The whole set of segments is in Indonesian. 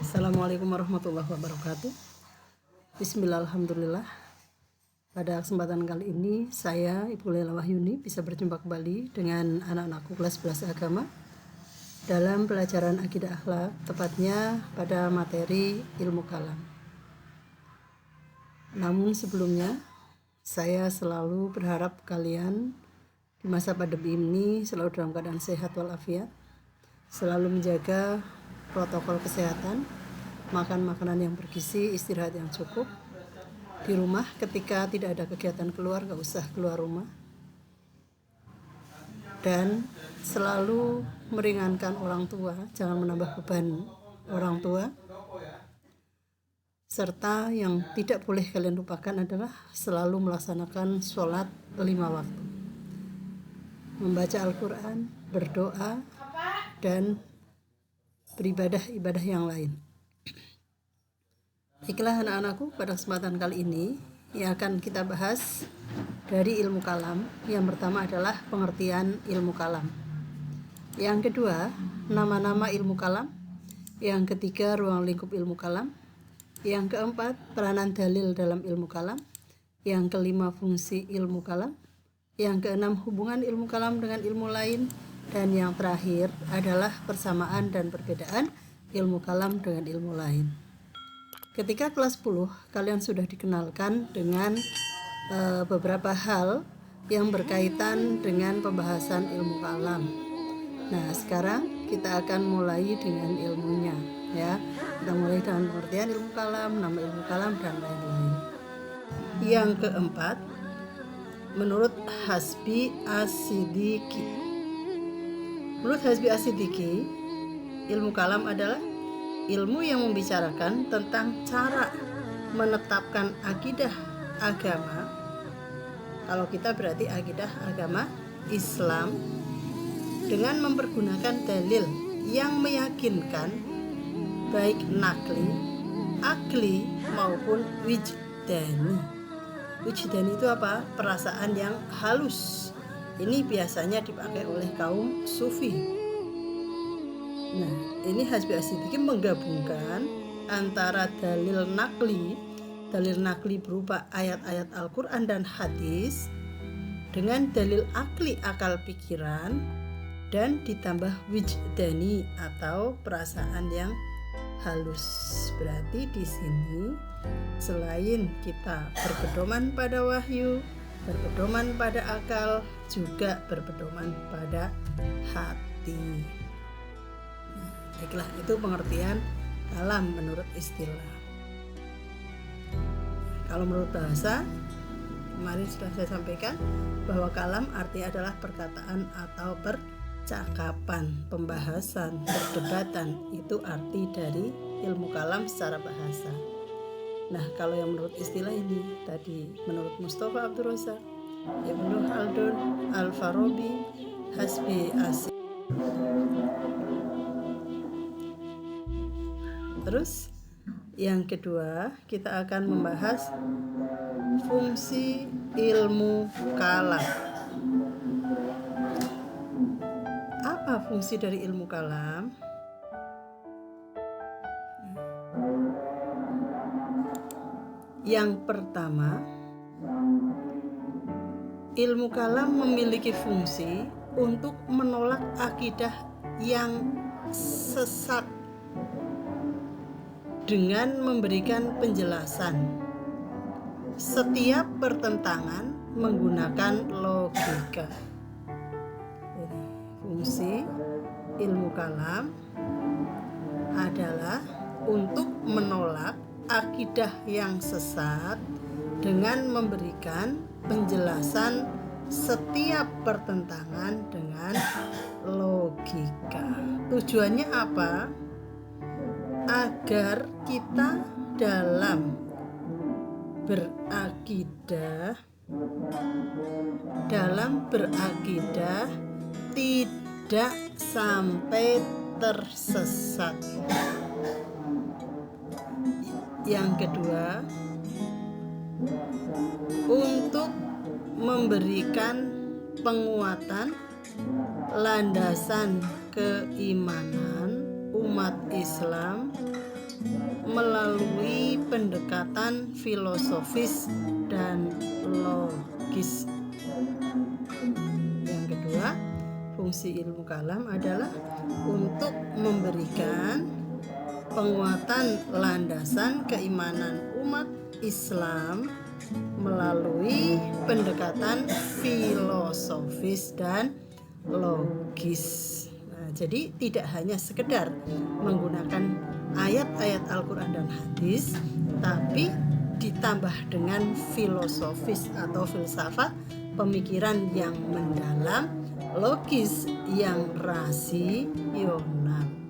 Assalamualaikum warahmatullahi wabarakatuh. Bismillah, alhamdulillah. Pada kesempatan kali ini saya Ibu Lela Wahyuni bisa berjumpa kembali dengan anak-anakku kelas 11 agama dalam pelajaran akidah akhlak, tepatnya pada materi ilmu kalam. Namun sebelumnya saya selalu berharap kalian di masa pandemi ini selalu dalam keadaan sehat walafiat, selalu menjaga protokol kesehatan, makan makanan yang bergizi, istirahat yang cukup. Di rumah ketika tidak ada kegiatan keluar, gak usah keluar rumah. Dan selalu meringankan orang tua, jangan menambah beban orang tua. Serta yang tidak boleh kalian lupakan adalah selalu melaksanakan sholat 5 waktu, membaca Al-Quran, berdoa, dan beribadah-ibadah yang lain. Baiklah anak-anakku, pada kesempatan kali ini yang akan kita bahas dari ilmu kalam. Yang pertama adalah pengertian ilmu kalam. Yang kedua, nama-nama ilmu kalam. Yang ketiga, ruang lingkup ilmu kalam. Yang keempat, peranan dalil dalam ilmu kalam. Yang kelima, fungsi ilmu kalam. Yang keenam, hubungan ilmu kalam dengan ilmu lain. Dan yang terakhir adalah persamaan dan perbedaan ilmu kalam dengan ilmu lain. Ketika kelas 10, kalian sudah dikenalkan dengan beberapa hal yang berkaitan dengan pembahasan ilmu kalam. Nah, sekarang kita akan mulai dengan ilmunya, ya. Kita mulai dengan pengertian ilmu kalam, nama ilmu kalam, dan lain-lain. Yang keempat, menurut Hasbi As-Siddiqi. Menurut Hasbi As-Siddiqi, ilmu kalam adalah ilmu yang membicarakan tentang cara menetapkan akidah agama. Kalau kita berarti akidah agama Islam dengan mempergunakan dalil yang meyakinkan, baik nakli, akli maupun wijdani. Wijdani itu apa? Perasaan yang halus. Ini biasanya dipakai oleh kaum sufi. Nah, ini Hasbi As-Siddiqi menggabungkan antara dalil nakli berupa ayat-ayat Al-Quran dan hadis, dengan dalil akli, akal pikiran, dan ditambah wijdani atau perasaan yang halus. Berarti di sini selain kita berpedoman pada wahyu, berpedoman pada akal, juga berpedoman pada hati. Baiklah, itu pengertian kalam menurut istilah. Kalau menurut bahasa, kemarin sudah saya sampaikan bahwa kalam artinya adalah perkataan atau percakapan, pembahasan, perdebatan. Itu arti dari ilmu kalam secara bahasa. Nah, kalau yang menurut istilah ini tadi menurut Mustafa Abdul Razak, Ibnu Khaldun, Al-Farabi, Hasbi As-Siddiqi. Terus yang kedua, kita akan membahas fungsi ilmu kalam. Apa fungsi dari ilmu kalam? Yang pertama, ilmu kalam memiliki fungsi untuk menolak akidah yang sesat dengan memberikan penjelasan setiap pertentangan menggunakan logika. Jadi, fungsi ilmu kalam adalah untuk menolak akidah yang sesat dengan memberikan penjelasan setiap pertentangan dengan logika. Tujuannya apa? Agar kita dalam berakidah tidak sampai tersesat. Yang kedua, untuk memberikan penguatan landasan keimanan umat Islam melalui pendekatan filosofis dan logis. Yang kedua, fungsi ilmu kalam adalah untuk memberikan penguatan landasan keimanan umat Islam melalui pendekatan filosofis dan logis. Nah, jadi tidak hanya sekedar menggunakan ayat-ayat Al-Quran dan hadis, tapi ditambah dengan filosofis atau filsafat, pemikiran yang mendalam, logis yang rasional.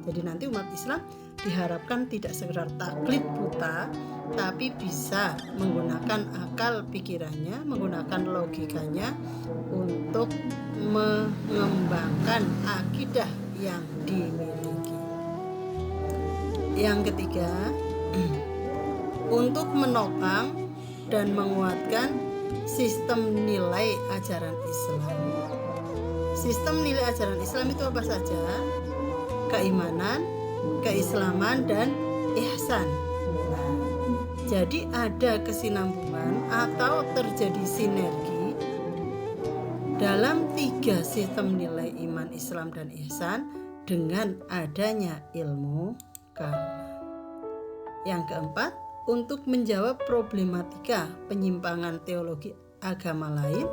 Jadi nanti umat Islam diharapkan tidak sekedar taklid buta, tapi bisa menggunakan akal pikirannya, menggunakan logikanya untuk mengembangkan akidah yang dimiliki. Yang ketiga, untuk menopang dan menguatkan sistem nilai ajaran Islam. Sistem nilai ajaran Islam itu apa saja? Keimanan, keislaman, dan ihsan. Nah, jadi ada kesinambungan atau terjadi sinergi dalam 3 sistem nilai iman, Islam, dan ihsan dengan adanya ilmu kalam. Yang keempat, untuk menjawab problematika penyimpangan teologi agama lain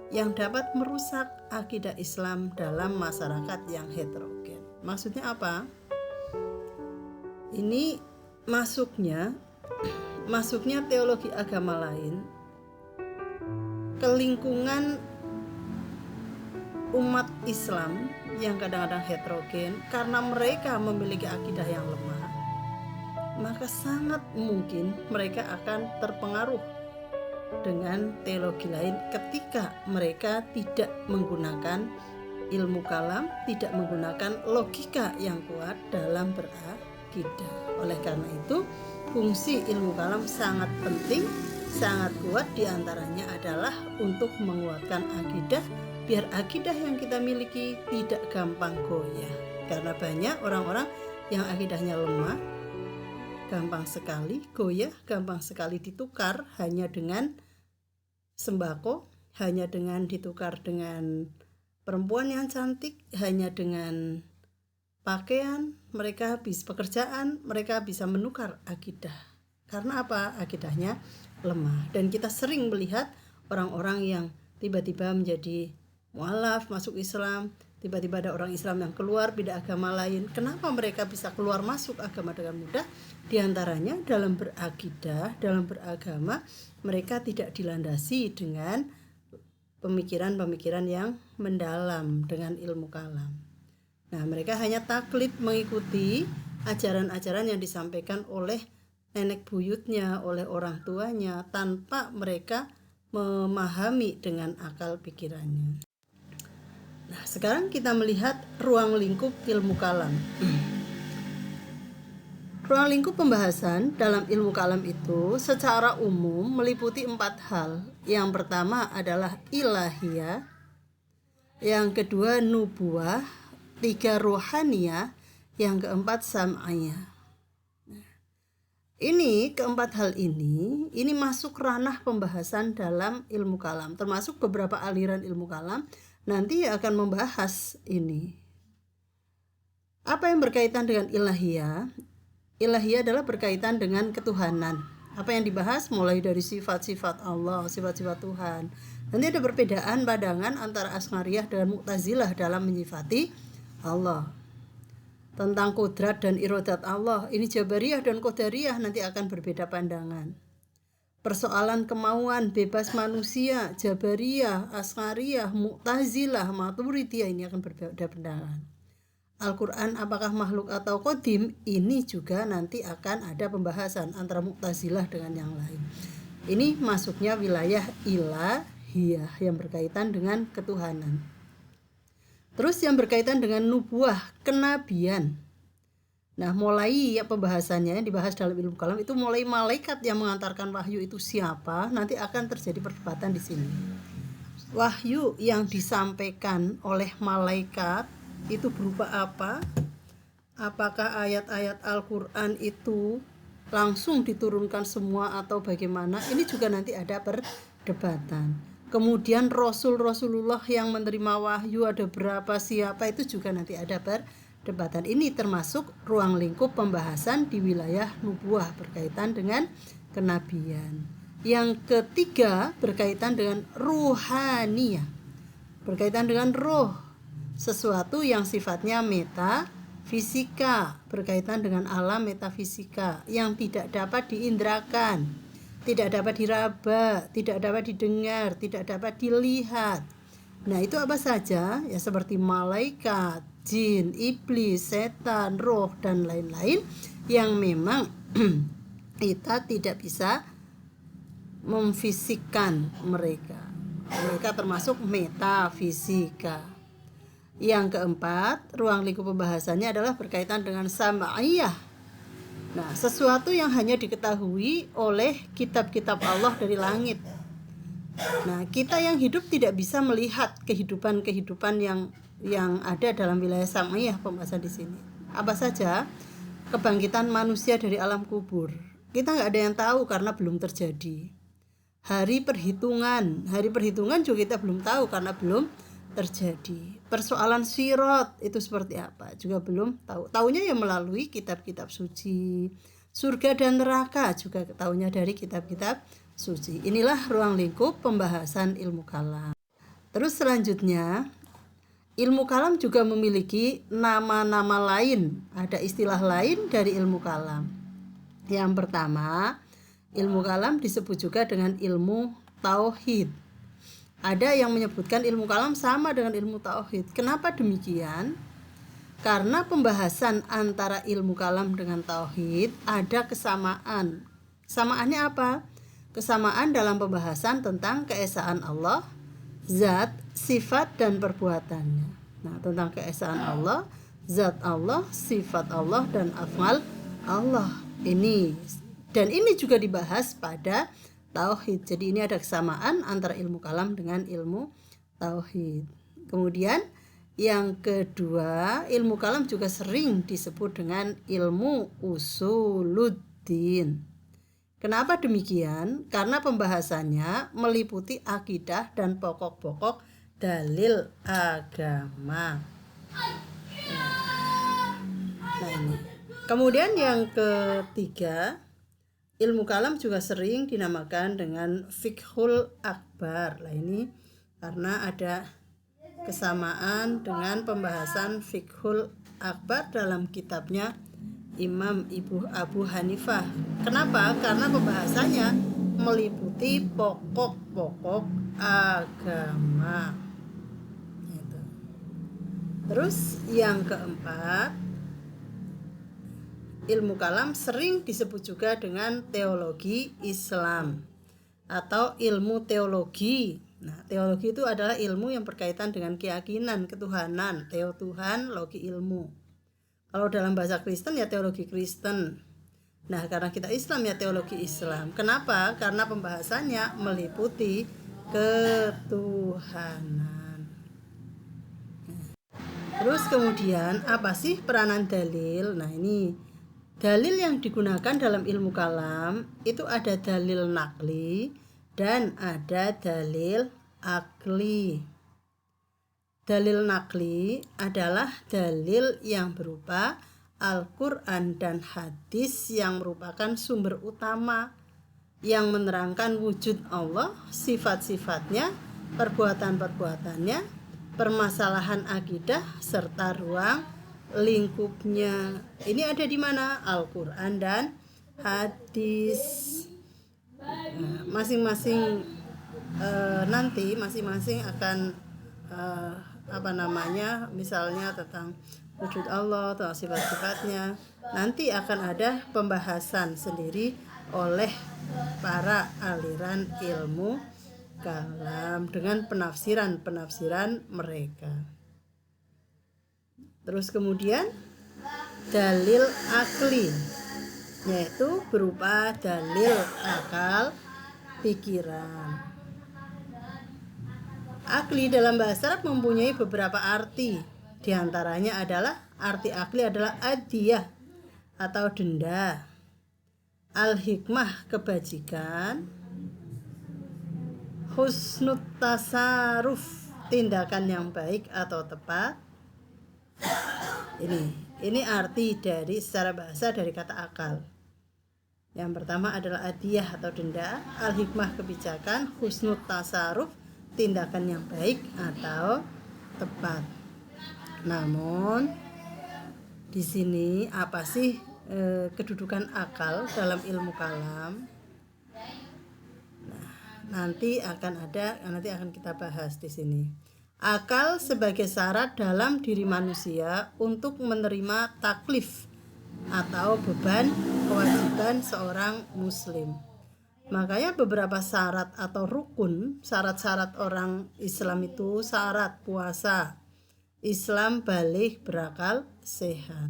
yang dapat merusak akidah Islam dalam masyarakat yang heterogen. Maksudnya apa? Ini masuknya teologi agama lain ke lingkungan umat Islam yang kadang-kadang heterogen karena mereka memiliki akidah yang lemah, maka sangat mungkin mereka akan terpengaruh dengan teologi lain ketika mereka tidak menggunakan ilmu kalam, tidak menggunakan logika yang kuat dalam berakidah. Oleh karena itu, fungsi ilmu kalam sangat penting, sangat kuat. Diantaranya adalah untuk menguatkan akidah, biar akidah yang kita miliki tidak gampang goyah. Karena banyak orang-orang yang akidahnya lemah, gampang sekali goyah, gampang sekali ditukar hanya dengan sembako, hanya dengan ditukar dengan perempuan yang cantik, hanya dengan pakaian, mereka bisa pekerjaan, mereka bisa menukar akidah. Karena apa? Akidahnya lemah. Dan kita sering melihat orang-orang yang tiba-tiba menjadi mualaf, masuk Islam, tiba-tiba ada orang Islam yang keluar pindah agama lain. Kenapa mereka bisa keluar masuk agama dengan mudah? Di antaranya dalam berakidah, dalam beragama, mereka tidak dilandasi dengan pemikiran-pemikiran yang mendalam, dengan ilmu kalam. Nah, mereka hanya taklid, mengikuti ajaran-ajaran yang disampaikan oleh nenek buyutnya, oleh orang tuanya, tanpa mereka memahami dengan akal pikirannya. Nah, sekarang kita melihat ruang lingkup ilmu kalam. Ruang lingkup pembahasan dalam ilmu kalam itu secara umum meliputi 4 hal. Yang pertama adalah ilahiyah, yang kedua nubuwah, 3 ruhaniyah, yang keempat sam'iyah. Ini keempat hal ini masuk ranah pembahasan dalam ilmu kalam, termasuk beberapa aliran ilmu kalam nanti akan membahas ini. Apa yang berkaitan dengan ilahiyah? Ilahiyah adalah berkaitan dengan ketuhanan. Apa yang dibahas mulai dari sifat-sifat Allah, sifat-sifat Tuhan. Nanti ada perbedaan pandangan antara Asy'ariyah dan Mu'tazilah dalam menyifati Allah. Tentang kodrat dan irodat Allah, ini Jabariyah dan Qadariyah nanti akan berbeda pandangan. Persoalan kemauan bebas manusia, Jabariyah, Asy'ariyah, Mu'tazilah, Maturidiyah ini akan berbeda pandangan. Al-Quran apakah makhluk atau qadim, ini juga nanti akan ada pembahasan antara Mu'tazilah dengan yang lain. Ini masuknya wilayah ilahiyah yang berkaitan dengan ketuhanan. Terus yang berkaitan dengan nubuah, kenabian. Nah, mulai pembahasannya yang dibahas dalam ilmu kalam itu mulai malaikat yang mengantarkan wahyu itu siapa, nanti akan terjadi perdebatan di sini. Wahyu yang disampaikan oleh malaikat itu berupa apa? Apakah ayat-ayat Al-Quran itu langsung diturunkan semua atau bagaimana, ini juga nanti ada perdebatan. Kemudian Rasulullah yang menerima wahyu ada berapa, siapa, itu juga nanti ada perdebatan. Ini termasuk ruang lingkup pembahasan di wilayah nubuah berkaitan dengan kenabian. Yang ketiga berkaitan dengan ruhaniyah, berkaitan dengan roh, sesuatu yang sifatnya metafisika, berkaitan dengan alam metafisika yang tidak dapat diindrakan, tidak dapat diraba, tidak dapat didengar, tidak dapat dilihat. Nah, itu apa saja? Ya, seperti malaikat, jin, iblis, setan, roh, dan lain-lain yang memang kita tidak bisa memfisikkan mereka. Mereka termasuk metafisika. Yang keempat, ruang lingkup pembahasannya adalah berkaitan dengan sam'iyah. Nah, sesuatu yang hanya diketahui oleh kitab-kitab Allah dari langit. Nah, kita yang hidup tidak bisa melihat kehidupan yang ada dalam wilayah sam'iyah pembahasan di sini. Apa saja? Kebangkitan manusia dari alam kubur. Kita nggak ada yang tahu karena belum terjadi. Hari perhitungan juga kita belum tahu karena belum terjadi. Persoalan sirat itu seperti apa juga belum tahu. Taunya ya melalui kitab-kitab suci. Surga dan neraka juga tahunya dari kitab-kitab suci. Inilah ruang lingkup pembahasan ilmu kalam. Terus selanjutnya, ilmu kalam juga memiliki nama-nama lain, ada istilah lain dari ilmu kalam. Yang pertama, ilmu kalam disebut juga dengan ilmu tauhid. Ada yang menyebutkan ilmu kalam sama dengan ilmu tauhid. Kenapa demikian? Karena pembahasan antara ilmu kalam dengan tauhid ada kesamaan. Kesamaannya apa? Kesamaan dalam pembahasan tentang keesaan Allah, zat, sifat, dan perbuatannya. Nah, tentang keesaan Allah, zat Allah, sifat Allah, dan af'al Allah. Dan ini juga dibahas pada tauhid. Jadi ini ada kesamaan antara ilmu kalam dengan ilmu tauhid. Kemudian yang kedua, ilmu kalam juga sering disebut dengan ilmu usuluddin. Kenapa demikian? Karena pembahasannya meliputi akidah dan pokok-pokok dalil agama. Nah, ini. Kemudian yang ketiga, ilmu kalam juga sering dinamakan dengan fiqhul akbar. Nah, ini karena ada kesamaan dengan pembahasan fiqhul akbar dalam kitabnya Imam Abu Hanifah. Kenapa? Karena pembahasannya meliputi pokok-pokok agama. Terus yang keempat, ilmu kalam sering disebut juga dengan teologi Islam atau ilmu teologi. Nah, teologi itu adalah ilmu yang berkaitan dengan keyakinan, ketuhanan, teo Tuhan, logi ilmu. Kalau dalam bahasa Kristen ya teologi Kristen. Nah, karena kita Islam ya teologi Islam. Kenapa? Karena pembahasannya meliputi ketuhanan. Terus kemudian apa sih peranan dalil? Nah, ini dalil yang digunakan dalam ilmu kalam itu ada dalil nakli dan ada dalil akli. Dalil nakli adalah dalil yang berupa Al-Quran dan hadis yang merupakan sumber utama yang menerangkan wujud Allah, sifat-sifatnya, perbuatan-perbuatannya, permasalahan akidah, serta ruang lingkupnya. Ini ada di mana? Al-Quran dan hadis. Nah, masing-masing nanti masing-masing akan misalnya tentang wujud Allah atau sifat-sifatnya, nanti akan ada pembahasan sendiri oleh para aliran ilmu kalam dengan penafsiran mereka. Terus kemudian dalil akli, yaitu berupa dalil akal pikiran. Akli dalam bahasa Arab mempunyai beberapa arti. Di antaranya adalah arti akli adalah adiyah atau denda. al-hikmah kebajikan, husnut tasaruf tindakan yang baik atau tepat. Ini arti dari secara bahasa dari kata akal. Yang pertama adalah adiyah atau denda, al-hikmah kebijakan, husnut tasaruf tindakan yang baik atau tepat. Namun di sini apa sih kedudukan akal dalam ilmu kalam? Nanti akan kita bahas di sini. Akal sebagai syarat dalam diri manusia untuk menerima taklif atau beban kewajiban seorang muslim. Makanya beberapa syarat atau rukun, syarat-syarat orang Islam itu syarat puasa, Islam balik berakal sehat.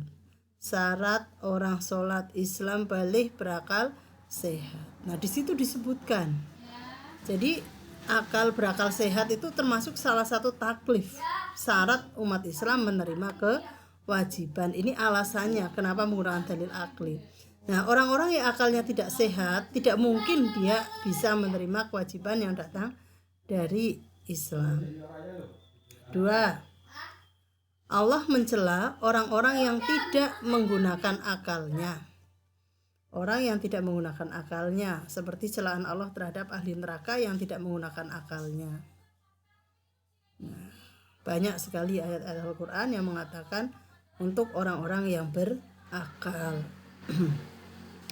Syarat orang sholat, Islam balik berakal sehat. Nah, di situ disebutkan. Jadi akal berakal sehat itu termasuk salah satu taklif, syarat umat Islam menerima kewajiban. Ini alasannya kenapa menggunakan dalil akli. Nah, orang-orang yang akalnya tidak sehat, tidak mungkin dia bisa menerima kewajiban yang datang dari Islam. 2. Allah mencela orang-orang yang tidak menggunakan akalnya. Orang yang tidak menggunakan akalnya, seperti celaan Allah terhadap ahli neraka yang tidak menggunakan akalnya. Nah, banyak sekali ayat-ayat Al-Quran yang mengatakan untuk orang-orang yang berakal.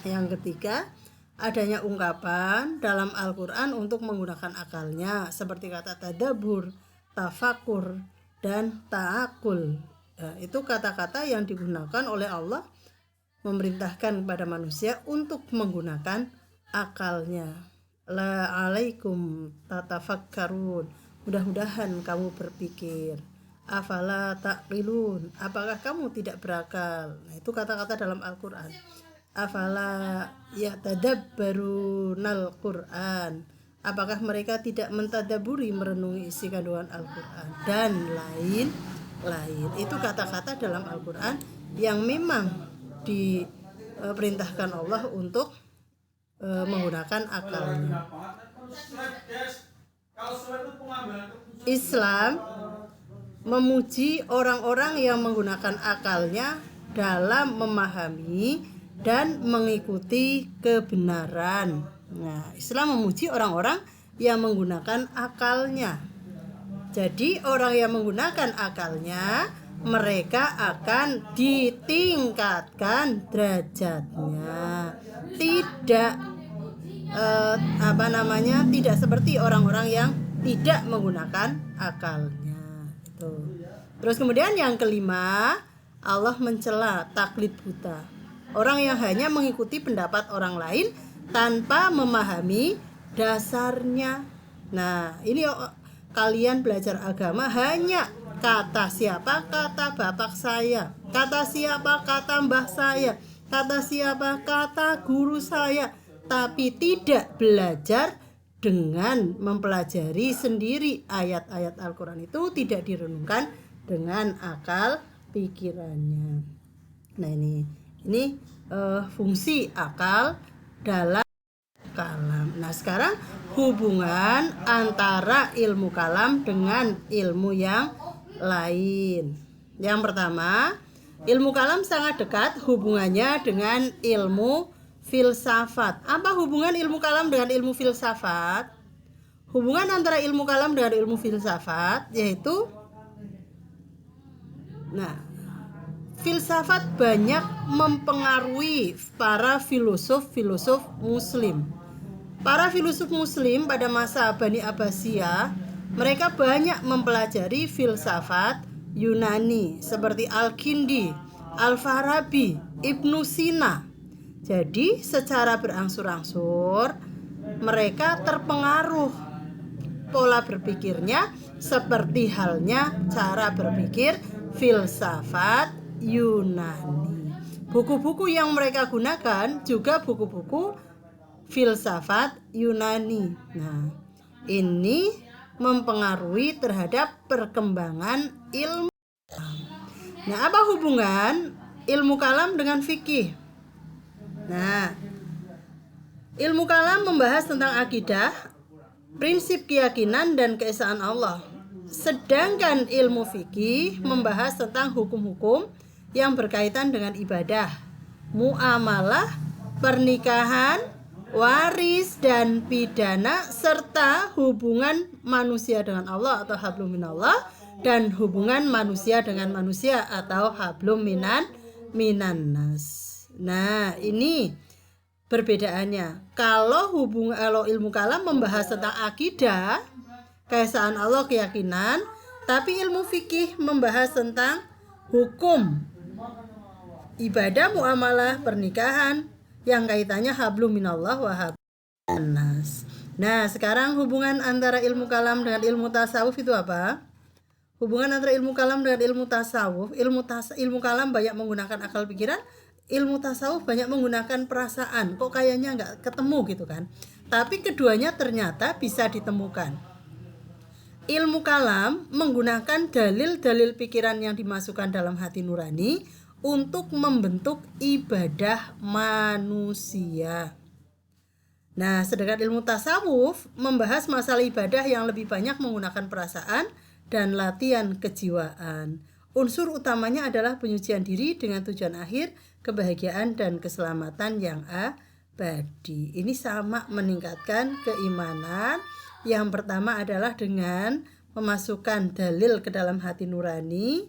Yang ketiga, adanya ungkapan dalam Al-Quran untuk menggunakan akalnya, seperti kata tadabur, tafakur, dan ta'akul. Nah, itu kata-kata yang digunakan oleh Allah memerintahkan kepada manusia untuk menggunakan akalnya. La alaikum tatafakkarun, mudah-mudahan kamu berpikir. Afala taqilun, apakah kamu tidak berakal? Nah, itu kata-kata dalam Al-Quran. Afala yatadabbarunal Quran, apakah mereka tidak mentadaburi, merenungi isi kandungan Al-Quran, dan lain-lain. Itu kata-kata dalam Al-Quran yang memang diperintahkan Allah untuk menggunakan akalnya. Islam memuji orang-orang yang menggunakan akalnya dalam memahami dan mengikuti kebenaran. Nah, Islam memuji orang-orang yang menggunakan akalnya. Jadi orang yang menggunakan akalnya, mereka akan ditingkatkan derajatnya. Tidak tidak seperti orang-orang yang tidak menggunakan akalnya. Terus kemudian yang kelima, Allah mencela taklid buta. Orang yang hanya mengikuti pendapat orang lain tanpa memahami dasarnya. Nah, ini kalian belajar agama hanya kata siapa, kata bapak saya, kata siapa, kata mbah saya, kata siapa, kata guru saya, tapi tidak belajar dengan mempelajari sendiri ayat-ayat Al-Quran itu, tidak direnungkan dengan akal pikirannya. Nah, ini fungsi akal dalam kalam. Nah, sekarang hubungan antara ilmu kalam dengan ilmu yang lain. Yang pertama, ilmu kalam sangat dekat hubungannya dengan ilmu filsafat. Apa hubungan ilmu kalam dengan ilmu filsafat? Hubungan antara ilmu kalam dengan ilmu filsafat yaitu, filsafat banyak mempengaruhi para filosof muslim. Para filosof muslim pada masa Bani Abbasiyah, mereka banyak mempelajari filsafat Yunani seperti Al-Kindi, Al-Farabi, Ibnu Sina. Jadi secara berangsur-angsur mereka terpengaruh pola berpikirnya seperti halnya cara berpikir filsafat Yunani. Buku-buku yang mereka gunakan juga buku-buku filsafat Yunani. Nah, ini mempengaruhi terhadap perkembangan ilmu. Nah, apa hubungan ilmu kalam dengan fikih? Nah, Ilmu kalam membahas tentang akidah, prinsip keyakinan dan keesaan Allah. Sedangkan ilmu fikih membahas tentang hukum-hukum yang berkaitan dengan ibadah, muamalah, pernikahan, waris dan pidana, serta hubungan manusia dengan Allah atau hablum minallah, dan hubungan manusia dengan manusia atau hablum minannas. Nah, ini perbedaannya. Kalau ilmu kalam membahas tentang akidah, keesaan Allah, keyakinan, tapi ilmu fikih membahas tentang hukum, ibadah, muamalah, pernikahan yang kaitannya hablum minallah wa hablum minannas. Nah, sekarang hubungan antara ilmu kalam dengan ilmu tasawuf itu apa? Hubungan antara ilmu kalam dengan ilmu tasawuf, ilmu kalam banyak menggunakan akal pikiran, ilmu tasawuf banyak menggunakan perasaan. Kok kayaknya nggak ketemu gitu kan? Tapi keduanya ternyata bisa ditemukan. Ilmu kalam menggunakan dalil-dalil pikiran yang dimasukkan dalam hati nurani untuk membentuk ibadah manusia. Nah, sedangkan ilmu tasawuf membahas masalah ibadah yang lebih banyak menggunakan perasaan dan latihan kejiwaan. Unsur utamanya adalah penyucian diri dengan tujuan akhir kebahagiaan dan keselamatan yang abadi. Ini sama meningkatkan keimanan. Yang pertama adalah dengan memasukkan dalil ke dalam hati nurani.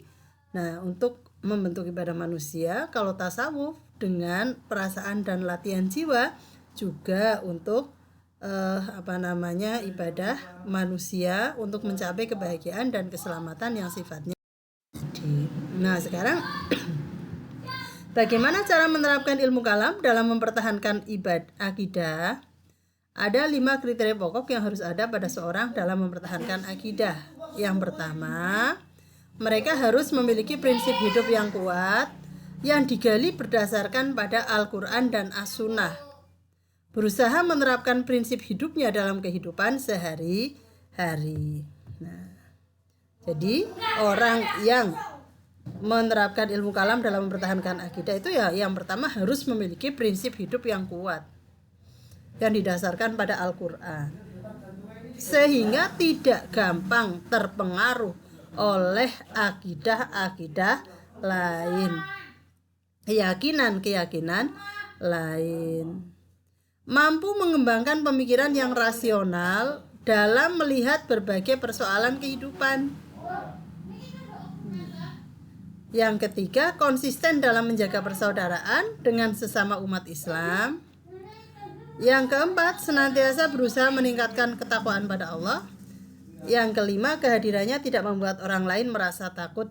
Nah, untuk membentuk ibadah manusia. Kalau tasawuf dengan perasaan dan latihan jiwa juga untuk ibadah manusia untuk mencapai kebahagiaan dan keselamatan yang sifatnya. Nah, sekarang bagaimana cara menerapkan ilmu kalam dalam mempertahankan akidah? Ada 5 kriteria pokok yang harus ada pada seorang dalam mempertahankan akidah. Yang pertama, mereka harus memiliki prinsip hidup yang kuat yang digali berdasarkan pada Al-Quran dan As-Sunnah. Berusaha menerapkan prinsip hidupnya dalam kehidupan sehari-hari. Nah, jadi orang yang menerapkan ilmu kalam dalam mempertahankan akidah itu ya yang pertama harus memiliki prinsip hidup yang kuat yang didasarkan pada Al-Quran, sehingga tidak gampang terpengaruh oleh akidah-akidah lain, keyakinan-keyakinan lain. Mampu mengembangkan pemikiran yang rasional dalam melihat berbagai persoalan kehidupan. Yang ketiga, konsisten dalam menjaga persaudaraan dengan sesama umat Islam. Yang keempat, senantiasa berusaha meningkatkan ketakwaan pada Allah. Yang kelima, kehadirannya tidak membuat orang lain merasa takut